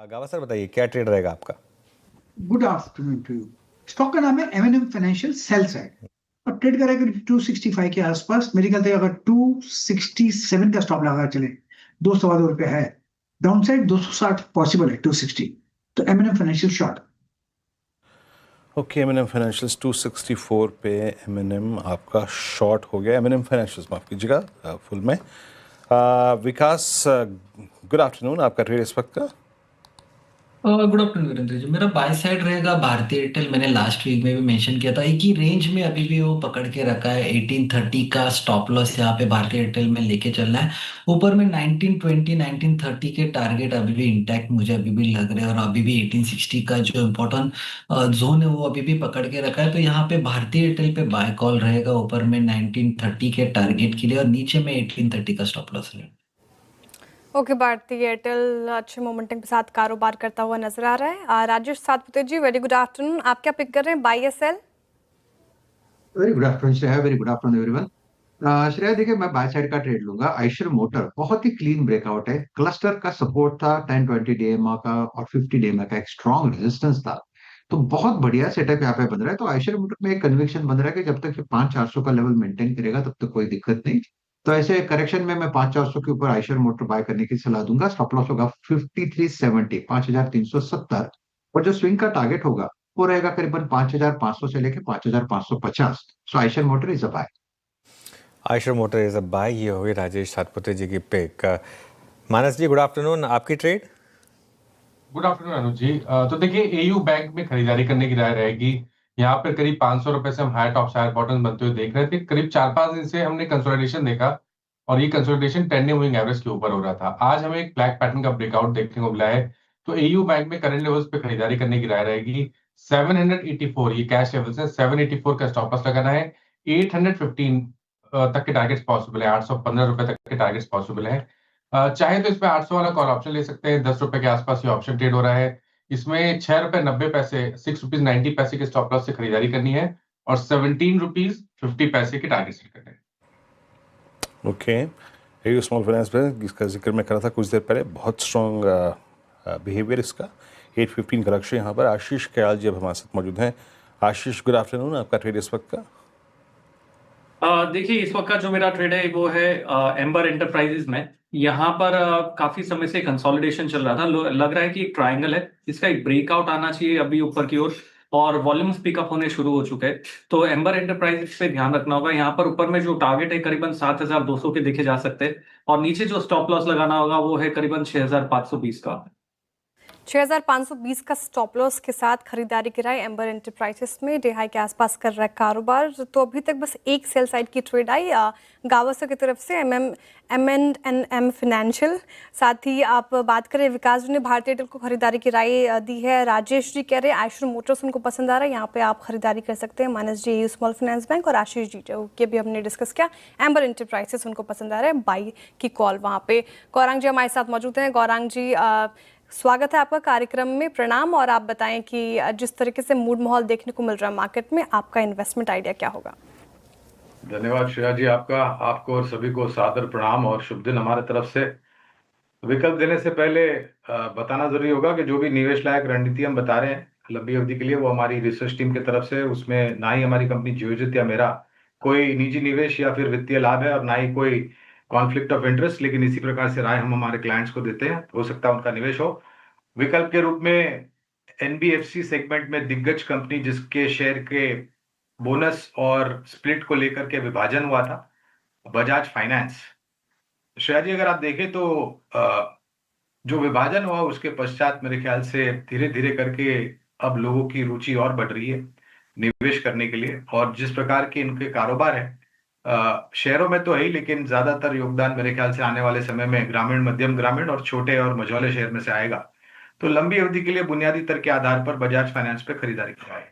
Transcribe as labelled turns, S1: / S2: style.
S1: गावा सर बताइए क्या ट्रेड रहेगा आपका।
S2: Good afternoon to you. Stock का नाम है एमएनएम फाइनेंशियल सेल साइड और ट्रेड करेगा 265 के आसपास। मेरे ख्याल से अगर 267 का स्टॉप लगा चले, 2 सवा 2 रुपए है। डाउन साइड 260 पॉसिबल है, 260। तो MNM financial short.
S1: Okay, MNM financials 264 पे एमएनएम आपका शॉर्ट हो गया। एमएनएम फाइनेंशियल्स माफ कीजिएगा फुल में। विकास, गुड आफ्टरनून, आपका ट्रेड इस वक्त का।
S3: Good afternoon Virendra ji. मेरा बाय साइड रहेगा भारतीय एयरटेल। मैंने लास्ट वीक में भी मेंशन किया था, एक ही रेंज में अभी भी वो पकड़ के रखा है। 1830 का स्टॉप लॉस यहाँ पे भारतीय एयरटेल में लेके चलना है। ऊपर में 1920 1930 के टारगेट अभी भी इंटैक्ट मुझे अभी भी लग रहे हैं, और अभी भी 1860 का जो इम्पोर्टेंट जोन है वो अभी भी पकड़ के रखा है। तो यहाँ पे भारतीय एयरटेल पे बाय कॉल रहेगा, ऊपर में 1930 के टारगेट के लिए, और नीचे में 1830 का स्टॉप लॉस रहेगा।
S4: ओके, भारतीय एयरटेल अच्छे मोमेंटम के साथ कारोबार करता हुआ नजर आ रहा है। Rajesh Satpute ji, very good afternoon. आप क्या पिक कर रहे हैं, बाय या sell?
S2: Very good afternoon Shreya, very good afternoon everyone. Shreya देखिए, मैं बाय साइड का ट्रेड लूंगा। आइशर मोटर बहुत ही क्लीन ब्रेकआउट है। क्लस्टर का सपोर्ट था 10-20 डीएमए का और 50 डीएमए का, एक स्ट्रॉन्ग रेजिस्टेंस था। तो बहुत बढ़िया सेटअप यहाँ पे बन रहा है। तो आइशर मोटर में एक कन्विक्शन बन रहा है कि जब तक ये 5-400 का लेवल मेंटेन करेगा तब तक कोई दिक्कत नहीं। तो ऐसे करेक्शन में मैं 5-400 के ऊपर आइशर मोटर बाय करने की सलाह दूंगा। स्टॉप लॉस होगा 5370, 5370। और जो स्विंग का टारगेट होगा वो रहेगा करीबन 5500 से लेके 5550। So Eicher motor is a buy.
S1: Eicher motor is a buy. ये हो गई राजेश सातपुते जी की pick. Manas ji, good afternoon, आपकी trade.
S5: Good afternoon Anuj ji. तो देखिए, एयू बैंक में खरीदारी करने की राय रहेगी। यहाँ पर करीब 500 रुपए से हम हाई टॉप हायर बॉटम बनते हुए देख रहे थे। करीब 4-5 दिन से हमने कंसोलिडेशन देखा, और ये कंसोलिडेशन 10 मूविंग एवरेज के ऊपर हो रहा था। आज हमें एक ब्लैक पैटर्न का ब्रेकआउट देखने को मिला है। तो एयू बैंक में करंट लेवल्स पे खरीदारी करने की राय रहेगी। 784 ये कैश लेवल्स है, 784 का स्टॉप लॉस लगाना है। 815 तक के टारगेट्स पॉसिबल है, 815 रुपए तक के टारगेट्स पॉसिबल है। चाहे तो इसमें 800 वाला कॉल ऑप्शन ले सकते हैं। 10 रुपए के आसपास ये ऑप्शन ट्रेड हो रहा है। इसमें 6 रुपए 90 पैसे, 6 रुपीज 90 पैसे के स्टॉप लॉस से खरीदारी करनी है, और 17 रुपीज 50 पैसे के टारगेट सेट करने हैं।
S1: Okay, AU small finance bank, इसका जिक्र मैं कर रहा था कुछ देर पहले, बहुत स्ट्रॉन्ग बिहेवियर इसका। 815 का लक्ष्य यहाँ पर। आशीष कयाल जी अब हमारे साथ मौजूद हैं। आशीष, गुड आफ्टरनून, आपका ट्रेड इस वक्त का।
S6: देखिए, इस वक्त का जो मेरा ट्रेड है वो है एम्बर एंटरप्राइजेज में। यहाँ पर काफी समय से कंसोलिडेशन चल रहा था। लग रहा है कि एक ट्रायंगल है, इसका एक ब्रेकआउट आना चाहिए अभी ऊपर की ओर, और वॉल्यूम्स पिकअप होने शुरू हो चुके हैं। तो एम्बर एंटरप्राइजेज पे ध्यान रखना होगा। यहाँ पर ऊपर में जो टारगेट है करीबन 7200 के देखे जा सकते हैं, और नीचे जो स्टॉप लॉस लगाना होगा वो है करीबन 6520 का।
S4: 6520 का स्टॉप लॉस के साथ खरीदारी की राय एम्बर एंटरप्राइजेस में। डे हाई के आसपास कर रहा है कारोबार। तो अभी तक बस एक सेल साइड की ट्रेड आई गावस्कर की तरफ से, एम फाइनेंशियल। साथ ही आप बात करें, विकास जी ने भारतीय एयरटेल को खरीदारी की राय दी है। राजेश जी कह रहे हैं आयशर मोटर्स उनको पसंद आ रहा है, यहाँ पे आप खरीदारी कर सकते हैं। मानस जी, स्मॉल फाइनेंस बैंक, और आशीष जी के भी हमने डिस्कस किया, एम्बर एंटरप्राइजेस उनको पसंद आ रहा है, बाई की कॉल वहाँ पे। गौरांग जी हमारे साथ मौजूद हैं। गौरांग जी, स्वागत है आपका कार्यक्रम में, प्रणाम। और आप बताएं कि जिस तरीके से मूड माहौल देखने को मिल रहा है मार्केट में, आपका इन्वेस्टमेंट आइडिया क्या होगा?
S7: धन्यवाद श्रेया जी, आपको और सभी को सादर प्रणाम और शुभ दिन हमारे तरफ से। विकल्प देने से पहले बताना जरूरी होगा कि जो भी निवेश लायक रणनीति हम बता रहे हैं लंबी अवधि के लिए, वो हमारी रिसर्च टीम की तरफ से, उसमें ना ही हमारी कंपनी जियोजित या मेरा कोई निजी निवेश या फिर वित्तीय लाभ है, और ना ही कोई कॉन्फ्लिक्ट ऑफ इंटरेस्ट। लेकिन इसी प्रकार से राय हम हमारे क्लाइंट्स को देते हैं, हो सकता है उनका निवेश हो। विकल्प के रूप में एनबीएफसी सेगमेंट में दिग्गज कंपनी जिसके शेयर के बोनस और स्प्लिट को लेकर के विभाजन हुआ था, बजाज फाइनेंस। श्रेया जी, अगर आप देखें तो जो विभाजन हुआ उसके पश्चात मेरे ख्याल से धीरे धीरे करके अब लोगों की रुचि और बढ़ रही है निवेश करने के लिए। और जिस प्रकार के इनके कारोबार है, शहरों में तो है ही, लेकिन ज्यादातर योगदान मेरे ख्याल से आने वाले समय में ग्रामीण, मध्यम ग्रामीण और छोटे और मझौले शहर में से आएगा। तो लंबी अवधि के लिए बुनियादी दर के आधार पर बजाज फाइनेंस पे खरीदारी कराएं।